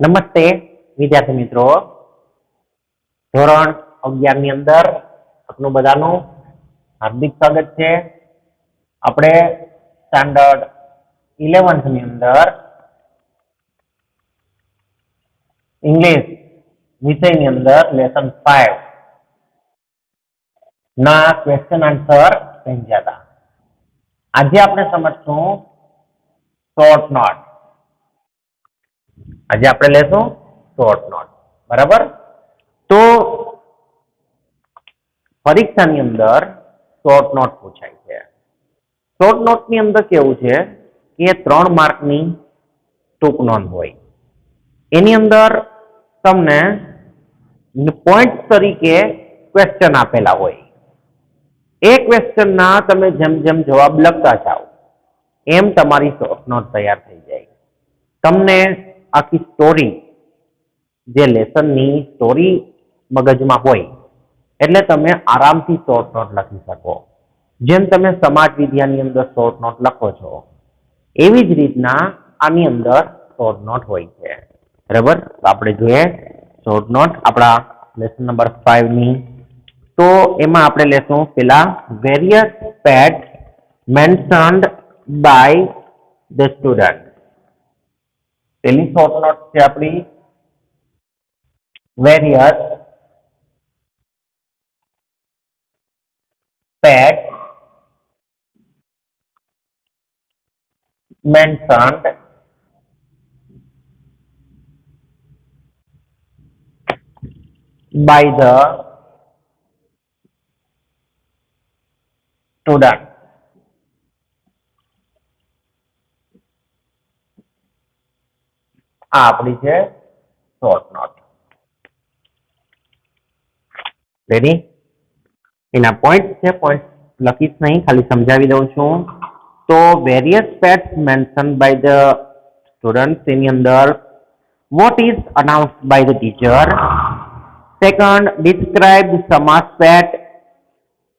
નમસ્તે વિદ્યાર્થી મિત્રો, ધોરણ 11 ની અંદર આપનું બધાનું હાર્દિક સ્વાગત છે. આપણે સ્ટાન્ડર્ડ 11th ની અંદર ઇંગ્લિશ વિષયની અંદર લેસન 5 ના ક્વેશ્ચન આન્સર સમજ્યા હતા. આજે આપણે સમજશું શોર્ટ નોટ. આજે આપણે લેશું શોર્ટ નોટ, બરાબર? તો પરીક્ષાની અંદર શોર્ટ નોટ પૂછાય છે. શોર્ટ નોટની અંદર કેવું છે કે 3 માર્કની ટૂંક નોંધ હોય. એની અંદર તમને પોઈન્ટ તરીકે ક્વેશ્ચન આપેલા હોય. એ ક્વેશ્ચનના તમે જેમ જેમ જવાબ લખતા જાઓ એમ તમારી શોર્ટ નોટ તૈયાર થઈ જાય. તમને આખી સ્ટોરી, જે લેસનની સ્ટોરી મગજમાં હોય એટલે તમે આરામથી શોર્ટ નોટ લખી શકો. જેમ તમે સમાજ વિદ્યાની અંદર શોર્ટ નોટ લખો છો એવી જ રીતના આની અંદર શોર્ટ નોટ હોય છે, બરાબર? આપણે જોઈએ શોર્ટ નોટ આપણા લેસન નંબર 5 ની. તો એમાં આપણે લેશું પેલા various pets mentioned by the student. પેલી શોર્ટ નોટ છે આપણી various pets mentioned by the student. આ આપણી છે શોર્ટ નોટ. રેડી? એના પોઈન્ટ છે, પોઈન્ટ લખીશ નહીં, ખાલી સમજાવી દઉં છું. તો various pets mention by the student, એની અંદર what is announced by the teacher. Second, describe Sama's pet,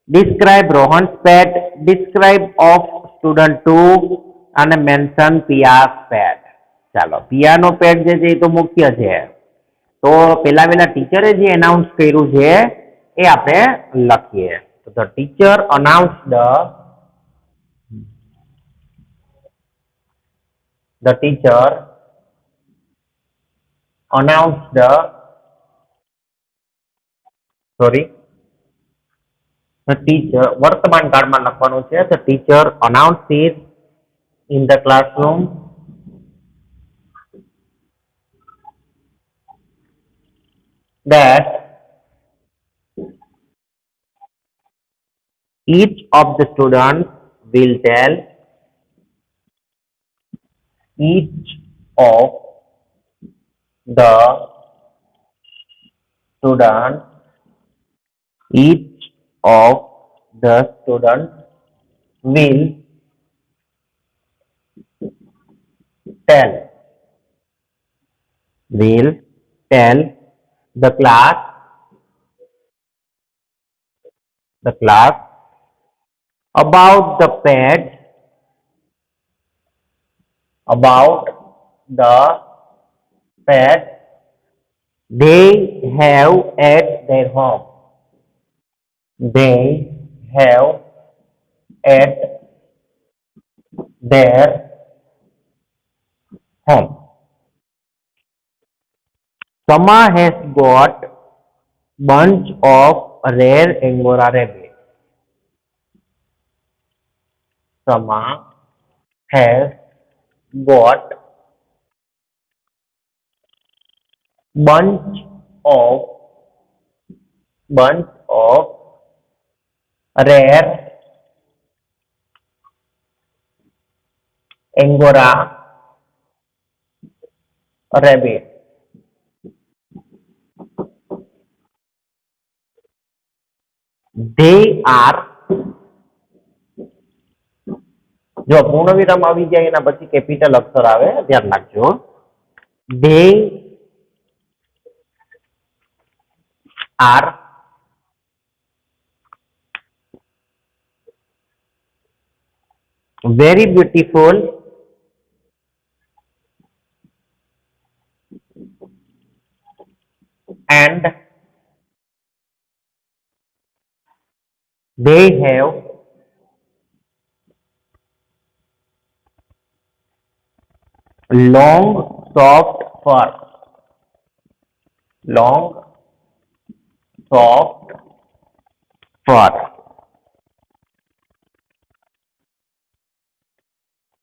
describe Rohan's pet, describe of student 2 અને mention Pia's pet. ચાલો, પિયાનો પેટ જે છે એ તો મુખ્ય છે. તો પેલા ટીચરે જે એનાઉન્સ કર્યું છે એ આપણે લખીએ. તો the teacher announced the teacher announced the teacher વર્તમાન કાળમાં લખવાનું છે. the teacher announced it in the classroom that each of the students will tell each of the students each of the students will tell the class about the pet they have at their home. They have at their home. Sama has got bunch of rare Angora rabbits. Sama has got bunch of rare Angora rabbit. They are, જો પૂર્ણ વિરામ આવી જાય એના પછી capital અક્ષર આવે, ધ્યાન રાખજો. They are very beautiful and they have long, soft fur. Long, soft fur.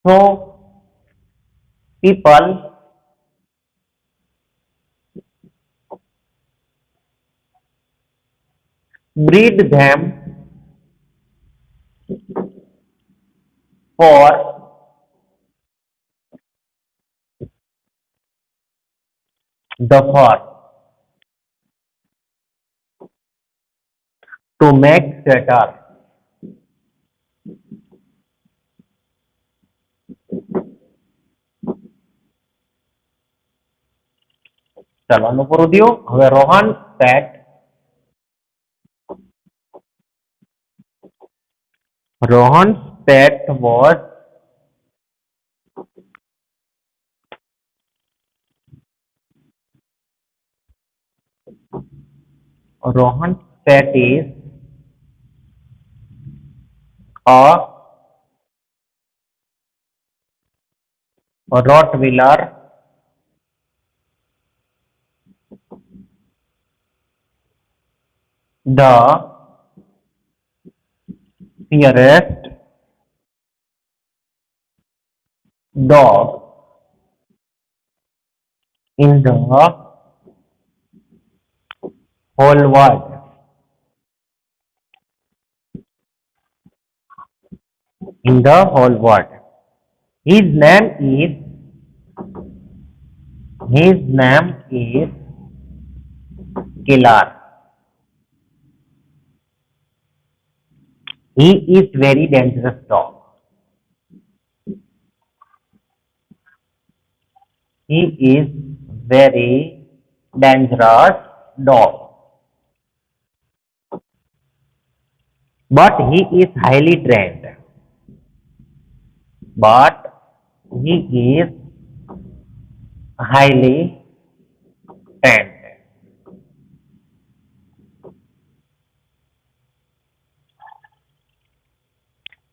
So, people breed them for the fur to make sweater. ચલવાનું પૂરું થયું. હવે Rohan said Rohan's pet was Rohan's pet is a Rottweiler. The fiercest dog in the whole world. In the whole world. His name is his name is Killer. He is very dangerous dog. He is very dangerous dog. But he is highly trained. But he is highly trained.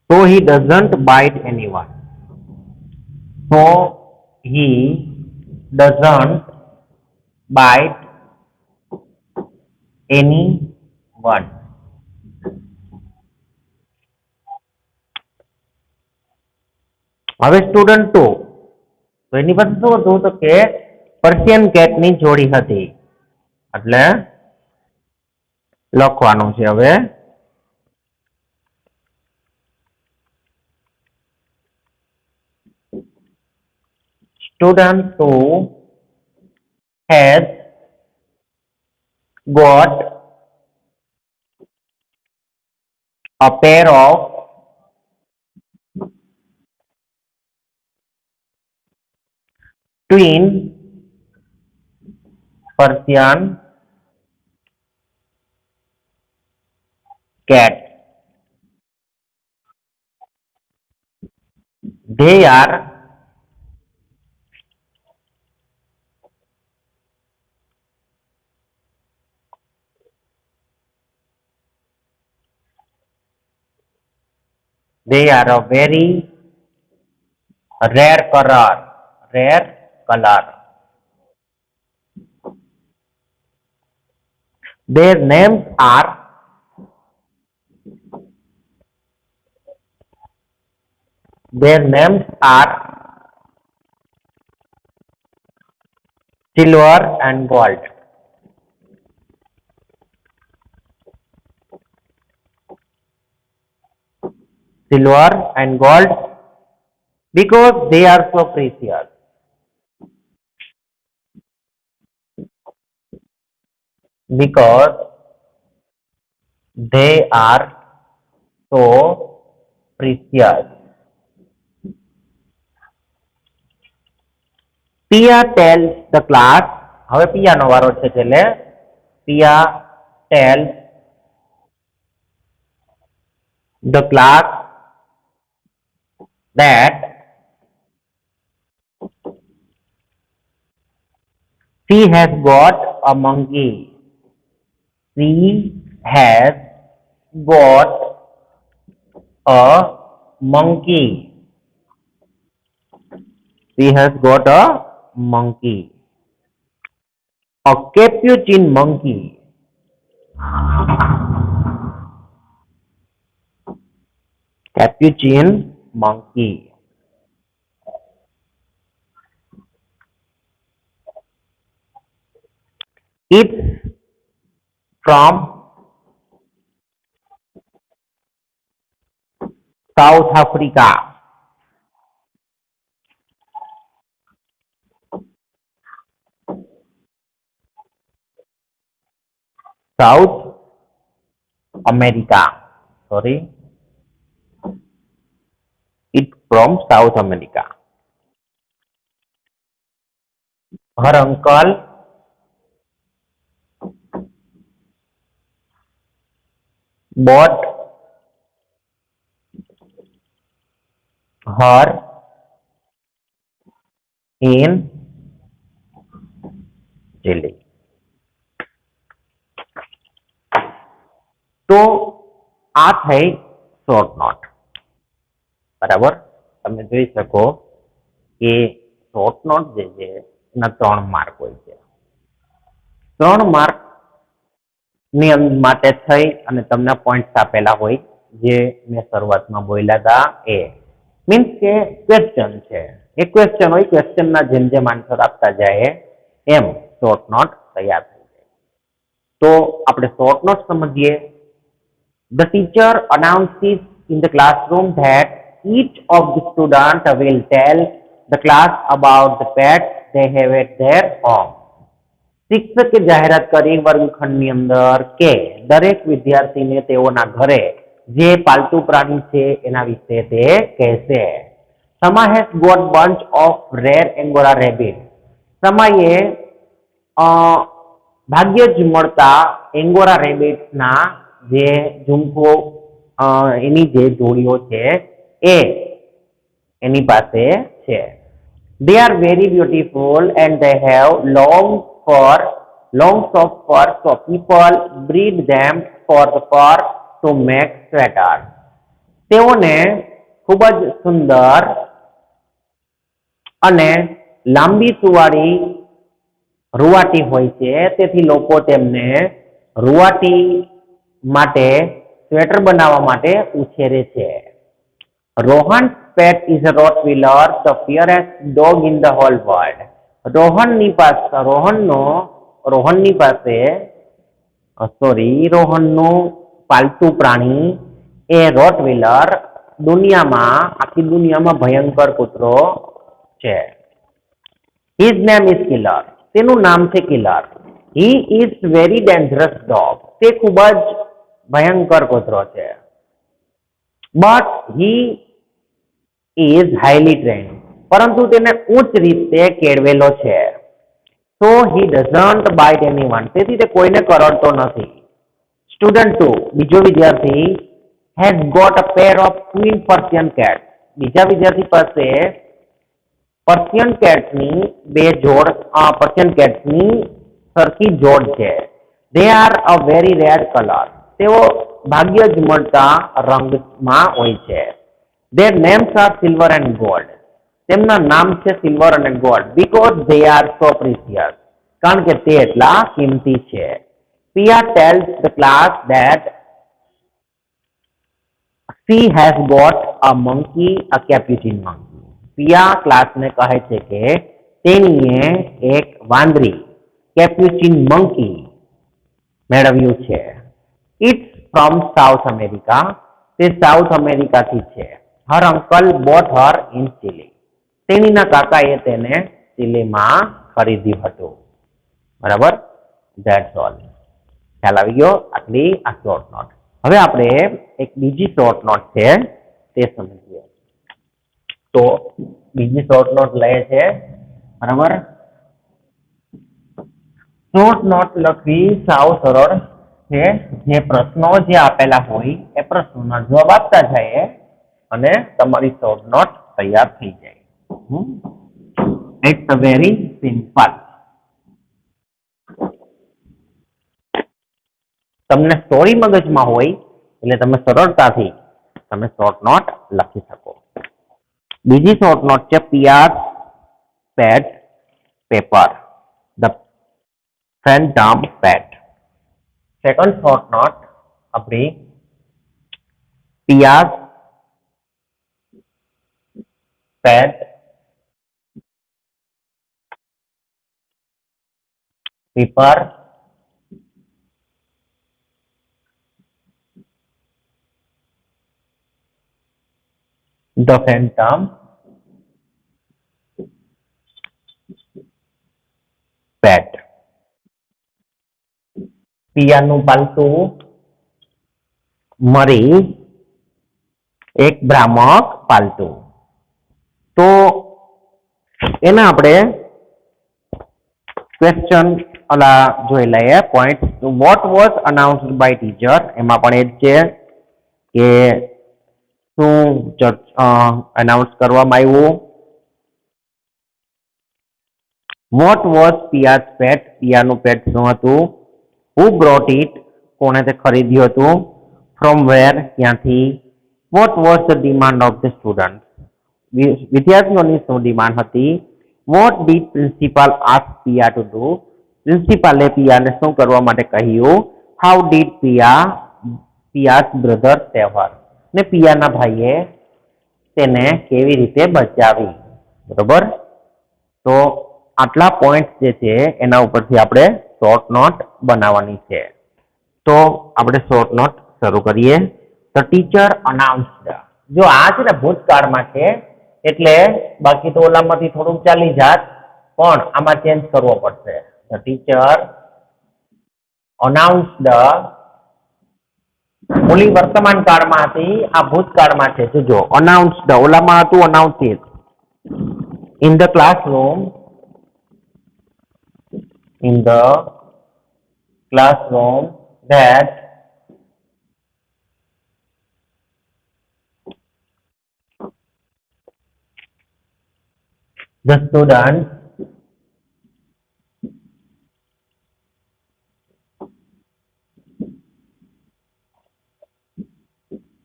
So he doesn't bite anyone. So he doesn't bite anyone. હવે student 2 તો એની પાસે શું હતું તો કે Persian કેટની જોડી હતી એટલે લખવાનું છે હવે student 2 has got a pair of twin Persian cats. They are a very rare color. Rare color. Their names are silver and gold. Silver and gold because they are so precious. Because they are so precious. Pia tells the class, હવે પિયા નો વારો છે એટલે Pia tells the class that she has got a monkey. She has got a monkey. She has got a monkey. A capuchin monkey. Capuchin monkey. It's from South Africa. South America. Sorry. It's from South America. Her uncle bought her in Chile. તો આ થઈ short note. બરાબર, તમે જોઈ શકો કે short note જે છે એના 3 માર્ક હોય છે. 3 માર્ક ની માટે થઈ અને તમને પોઈન્ટ્સ આપેલા હોય જે મેં શરૂઆતમાં બોલ્યા હતા એ મીન્સ કે ક્વેશ્ચન છે. એક ક્વેશ્ચન હોય, ક્વેશ્ચનના જેમ જેમ આન્સર આપતા જાય એમ શોર્ટ નોટ તૈયાર થઈ જાય. તો આપણે શોર્ટ નોટ સમજીએ. The teacher announces in the classroom that each of the students will tell the class about the pets they have at their home. શિક્ષકે જાહેરાત કરી વર્ગખંડની અંદર કે દરેક વિદ્યાર્થીને તેઓના ઘરે જે પાલતુ પ્રાણી છે એના વિશે તે કહેશે. Sama has got bunch of rare Angora rabbits. સમાએ ભાગ્યે જ મળતા એંગોરા રેબિટ્સના જે ઝુમખો એની જે જોડીઓ છે એ એની પાસે છે. They are very beautiful and they have long soft fur, so people breed them for the fur to make sweaters. તેઓને ખૂબ જ સુંદર અને લાંબી સુવાળી રૂવાટી હોય છે, તેથી લોકો તેમને રૂવાટી માટે સ્વેટર બનાવવા માટે ઉછેરે છે. Rohan's pet is a Rottweiler, the fiercest dog in the whole world. રોહનની પાસે રોહનનું પાલતુ પ્રાણી એ રોટવીલર આખી દુનિયામાં ભયંકર કૂતરો છે. His name is Killer. તેનું નામ છે killer. He is very dangerous dog. તે ખૂબ જ ભયંકર કૂતરો છે. But he is highly trained. પરંતુ તેને ઉચ્ચ રીતે કેળવેલો છે. So he doesn't bite anyone. તેથી તે કોઈને કરડતો નથી. Student 2, બીજો વિદ્યાર્થી, has got a pair of twin Persian cats. બીજા વિદ્યાર્થી પાસે પર્શિયન કેટ્સની પર્શિયન કેટ્સની સરખી જોડ છે. They are a very rare color. તેઓ ભાગ્યે જ મળતા રંગમાં હોય છે. Their names are Silver and Gold. તેમના નામ છે સિલ્વર અને gold because they are so precious. કારણ કે તે એટલા કિંમતી છે. Pia tells the class that she has got a monkey, a capuchin monkey. Pia ક્લાસને કહે છે કે તેણીએ એક વાંદરી કેપ્યુચિન મંકી મેળવ્યું છે. It's from South America. તે સાઉથ અમેરિકાથી છે. Her uncle bought her in Chile. તેણીના કાકાએ તેને ચીલીમાં ખરીદ્યું હતું. બરાબર, ધેટ્સ ઓલ. ખ્યાલ આવી ગયો? આટલી આ શોર્ટ નોટ. હવે આપણે એક બીજી શોર્ટ નોટ છે તે સમજીએ. તો બીજી શોર્ટ નોટ લઈએ છે. બરાબર, શોર્ટ નોટ લખવી સાવ સરળ છે. જે પ્રશ્નો જે આપેલા હોય એ પ્રશ્નોના જવાબ આપતા જાય અને તમારી શોર્ટ નોટ તૈયાર થઈ જાય. It's very simple. તમને સ્ટોરી મગજમાં હોય એટલે તમે સરળતાથી તમે શોર્ટ નોટ લખી શકો. બીજી શોર્ટ નોટ છે Piya's pet paper, the phantom pet. Second short note આપણી Piya's pet paper the phantom pet. પિયાનું પાલતું મરી એક ભ્રામક પાલતું. તો એના આપણે ક્વેશ્ચન અલા જોઈ લઈએ point. What was announced by teacher, એમાં પણ એ જ છે કે શું અનાઉન્સ કરવામાં આવ્યું. વોટ વોઝ પિયાસ પેટ, પિયાનું પેટ શું હતું. હુ બ્રોટ ઇટ, કોણે તે ખરીદ્યું હતું. ફ્રોમ વેર, ક્યાંથી. What was the demand of the student, વિદ્યાર્થીઓની શું ડિમાન્ડ હતી. What did principal ask Piya to do, પ્રિન્સિપાલે પિયાને શું કરવા માટે કહ્યું. How did Piya's brother save her, ને પિયાના ભાઈએ તેને કેવી રીતે બચાવી. બરોબર. તો આટલા પોઈન્ટ જે છે એના ઉપરથી આપણે શોર્ટ નોટ બનાવવાની છે. તો આપણે શોર્ટ નોટ શરૂ કરીએ. તો ટીચર અનાઉન્સ્ડ, જો આ છે ને ભૂતકાળમાં છે એટલે બાકી તો ઓલામાંથી થોડુંક ચાલી જાત, પણ આમાં ચેન્જ કરવો પડશે. ધ ટીચર અનાઉન્સ્ડ, ઓલી વર્તમાન કાળમાં હતી, આ ભૂતકાળમાં છે. જોજો અનાઉન્સ્ડ, ઓલામાં હતું announces. In the classroom, in the classroom that the students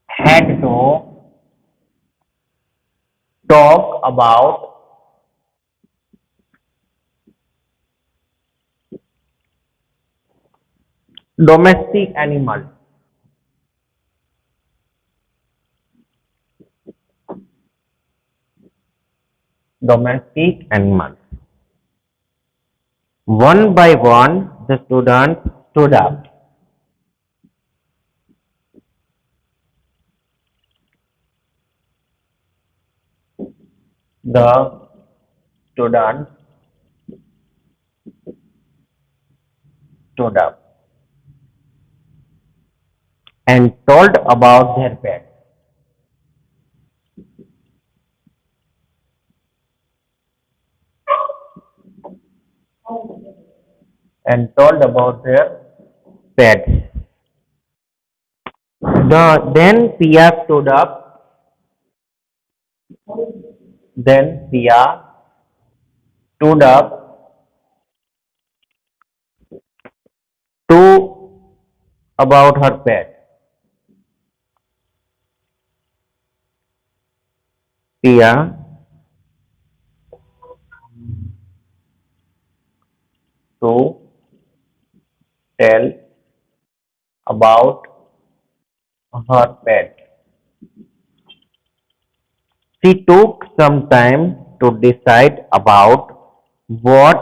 had to talk about domestic animals. Domestic animals. One by one, the students stood up. The students stood up and told about their pet. And told about their pets. Then Pia stood up. Then Pia stood up to about her pet. Pia to tell about her pet. She took some time to decide about what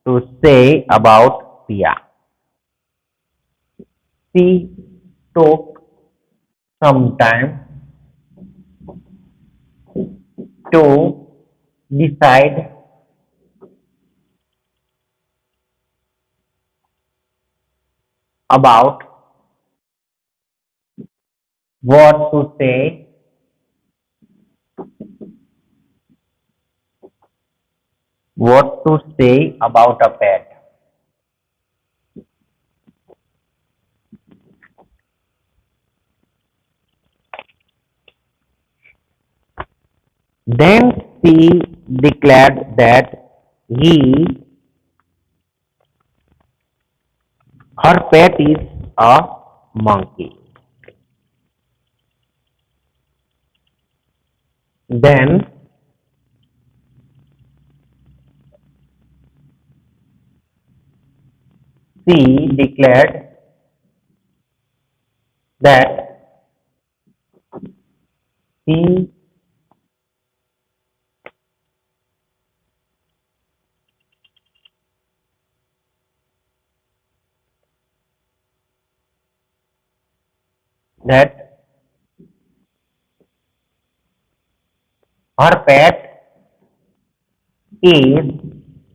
to say about Pia. She took some time to decide about what to say about a pet. Then she declared that her pet is a monkey. Then she declared that she that her pet is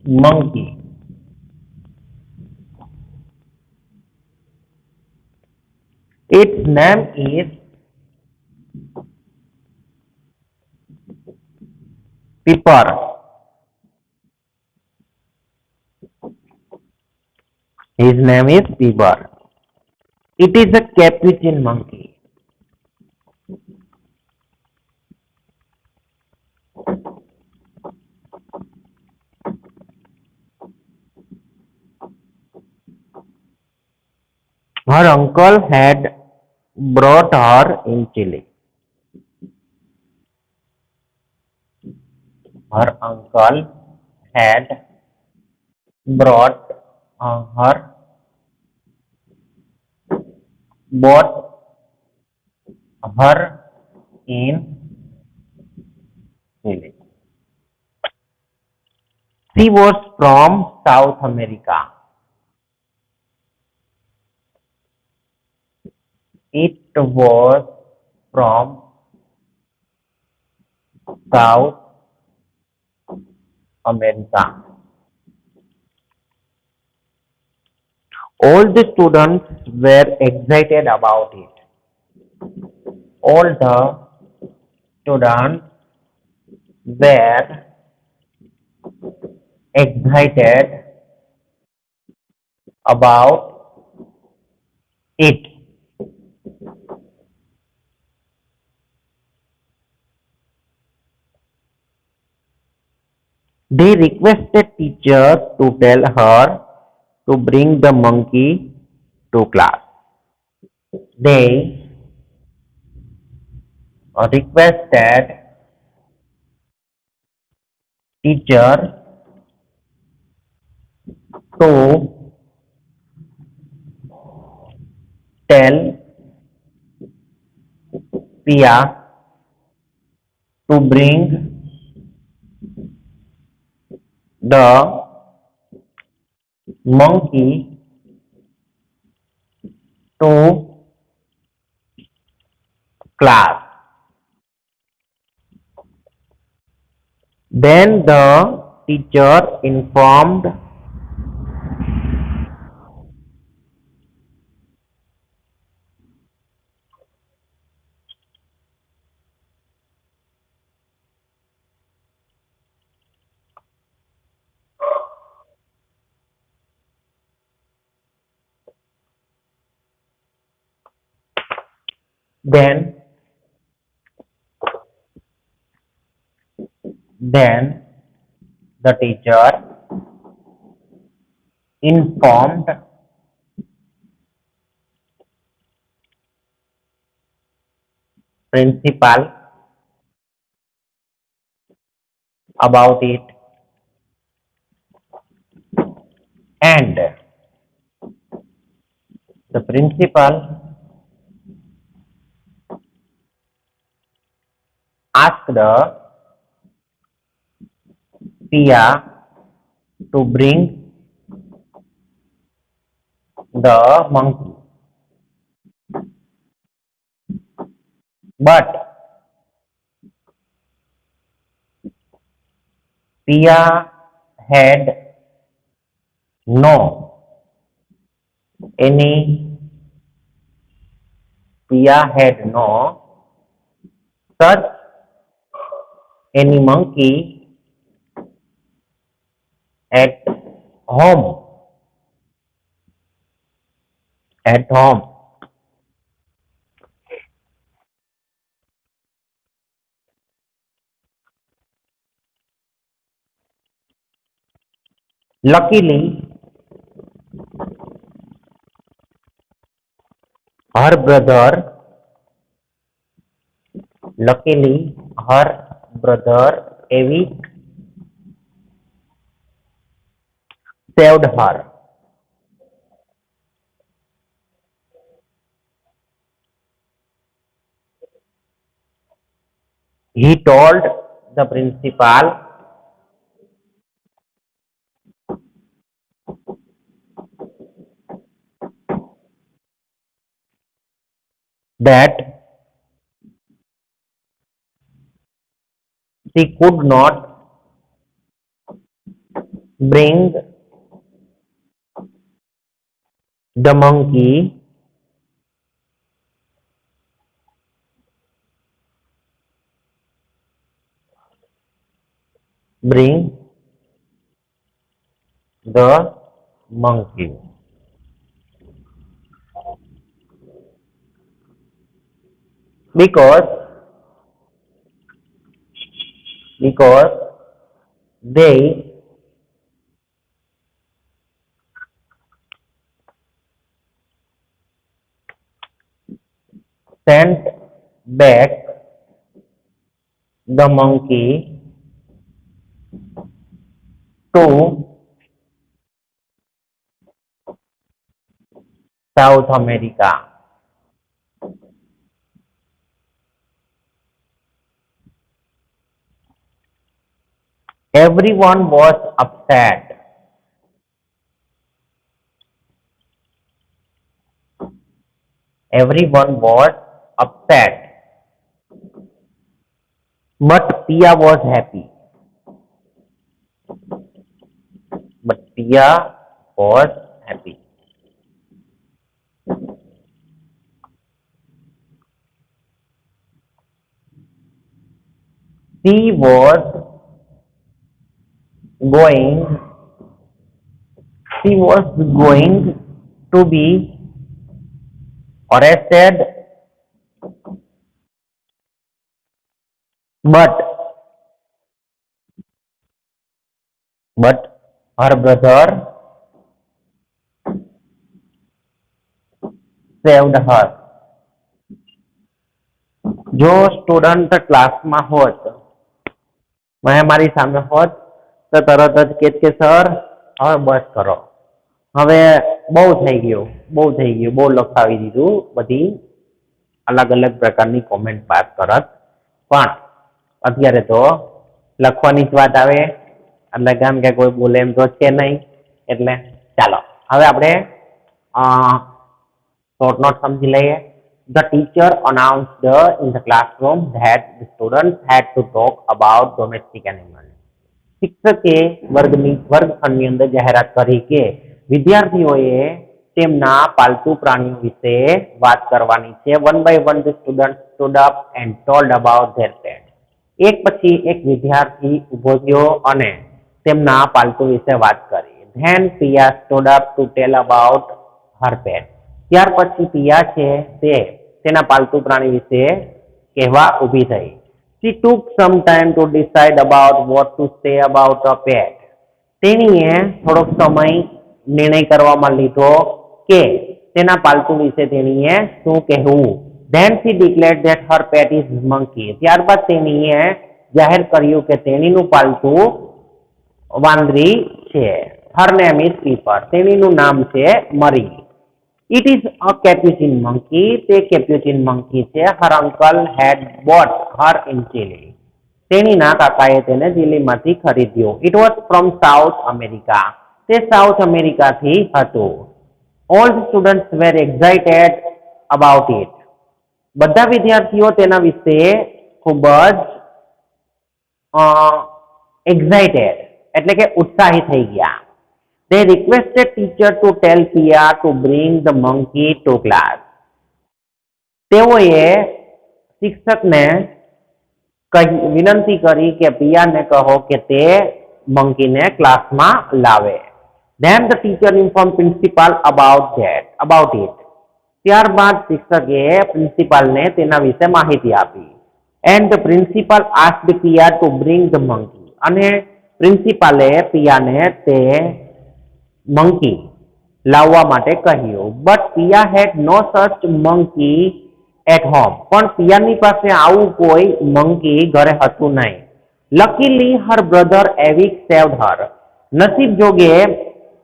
monkey. Its name is Pepper. His name is Pepper. It is a capuchin monkey. Her uncle had brought her in Chile. Her uncle had brought her bought her in Chile. She was from South America. It was from South America. All the students were excited about it. All the students were excited about it. They requested teachers to tell her to bring the monkey to class. They requested teacher to tell Pia to bring the monkey to class. Then the teacher informed then then the teacher informed principal about it, and the principal asked Pia to bring the monkey. But Pia had no any Pia had no such any monkey at home. At home. Luckily, her brother, luckily her brother Eric saved her. He told the principal that she could not bring the monkey bring the monkey because they sent back the monkey to South America. Everyone was upset. Everyone was upset. But Pia was happy. But Pia was happy. She was going to be arrested, but her brother saved her. જો student ક્લાસમાં હોત મારી સામે હોત તો તરત જ કે સર હવે બસ કરો, હવે બહુ થઈ ગયું, બહુ લખાવી દીધું, બધી અલગ અલગ પ્રકારની કોમેન્ટ પાસ કરત, પણ અત્યારે તો લખવાની જ વાત આવે એટલે કેમ કે કોઈ બોલે એમ તો છે નહીં, એટલે ચાલો હવે આપણે શોર્ટ નોટ સમજી લઈએ. The teacher announced in the classroom that the students had to talk about domestic animals. શિક્ષકે વર્ગખંડની અંદર જાહેરાત કરી કે વિદ્યાર્થીઓએ તેમના પાલતુ પ્રાણીઓ વિશે વાત કરવાની છે. One by one the students stood up and told about their pet. એક પછી એક વિદ્યાર્થી ઉભો થયો અને તેમના પાલતુ વિશે વાત કરી. Then Pia stood up to tell about her pet. ત્યાર પછી પિયા છે તે તેના પાલતુ પ્રાણી વિશે કહેવા ઊભી થઈ. She took some time to decide about what to say about a pet. તેણીએ થોડોક સમય નિર્ણય કરવામાં લીધો કે તેના પાલતુ વિશે તેણીએ શું કહેવું. Then she declared that her pet is monkey. ત્યારબાદ તેણીએ જાહેર કર્યું કે તેણીનું પાલતુ વાંદરી છે. Her name is Pepper. તેણીનું નામ છે મરી. It is a capuchin monkey. તે capuchin monkey છે. Her uncle had bought her in Chile. તેણીના કાકાએ તેને ચીલીમાંથી ખરીદ્યો. It was from South America. તે સાઉથ અમેરિકાથી હતું. All the students were excited about it. બધા વિદ્યાર્થીઓ તેના વિશે ખૂબ જ excited એટલે કે ઉત્સાહી થઈ ગયા. They requested teacher to tell Pia to bring the monkey to class. તેઓએ શિક્ષકને વિનંતી કરી કે પિયાને કહો કે તે મંકીને ક્લાસમાં લાવે. Then the teacher informed principal about it. ત્યારબાદ શિક્ષકે પ્રિન્સિપાલને તેના વિશે માહિતી આપી. And the principal asked Pia to bring the monkey. અને પ્રિન્સિપાલે પિયાને તે મંકી લાવવા માટે કહ્યું. બટ પિયા હેડ નો સચ મંકી એટ હોમ. પણ પિયાની પાસે આવું કોઈ મંકી ઘરે હતું નહીં. લકીલી હર બ્રધર એવિક સેવ્ડ હર. નસીબ જોગે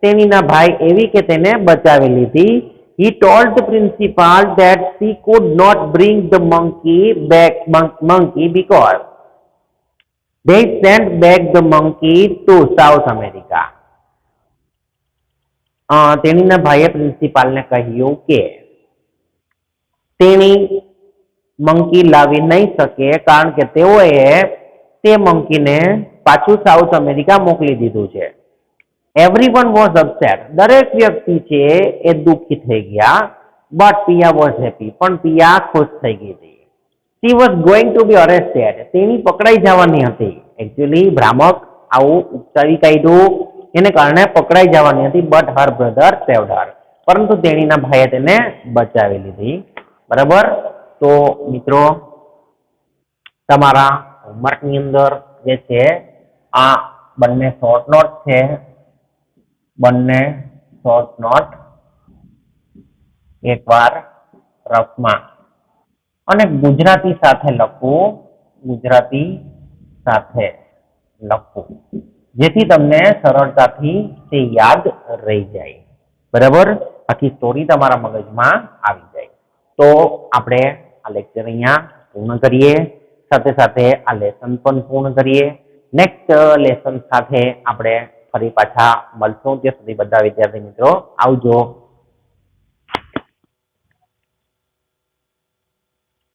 તેણીના ભાઈ એવિકે તેને બચાવી લીધી. He told the principal that she could not bring the monkey because they sent back the monkey to South America. તેણીના ભાઈએ પ્રિન્સિપાલને કહ્યું કે તેણી મંકી લાવી નહીં શકે કારણ કે તેઓએ તે મંકીને પાછું સાઉથ અમેરિકા મોકલી દીધું છે. Everyone was upset. દરેક વ્યક્તિ છે એ દુઃખી થઈ ગયા. But Piya was happy. પણ પિયા ખુશ થઈ ગઈ હતી. She was going to be arrested. તેણી પકડાઈ જવાની હતી. એકચ્યુઅલી ભ્રામક આવું ઉચ્ચારી કાઢ્યું એને કારણે પકડાઈ જવાની હતી. બટ હર બ્રધર સેવ્ડ હર. પરંતુ તેણીના ભાઈએ તેને બચાવી લીધી. બરાબર. તો મિત્રો તમારા હોમવર્કની અંદર જે છે આ બંને શોર્ટ નોટ છે. બંને શોર્ટ નોટ એકવાર રફમાં અને ગુજરાતી સાથે લખવું. ગુજરાતી સાથે લખવું જેથી તમને સરળતાથી તે યાદ રહી જાય. બરાબર. આખી સ્ટોરી તમારા મગજમાં આવી જાય. તો આપણે આ લેક્ચર અહીંયા પૂર્ણ કરીએ. સાથે સાથે આ લેસન પણ પૂર્ણ કરીએ. નેક્સ્ટ લેસન સાથે આપણે ફરી પાછા મળશું. ત્યાં સુધી બધા વિદ્યાર્થી મિત્રો આવજો.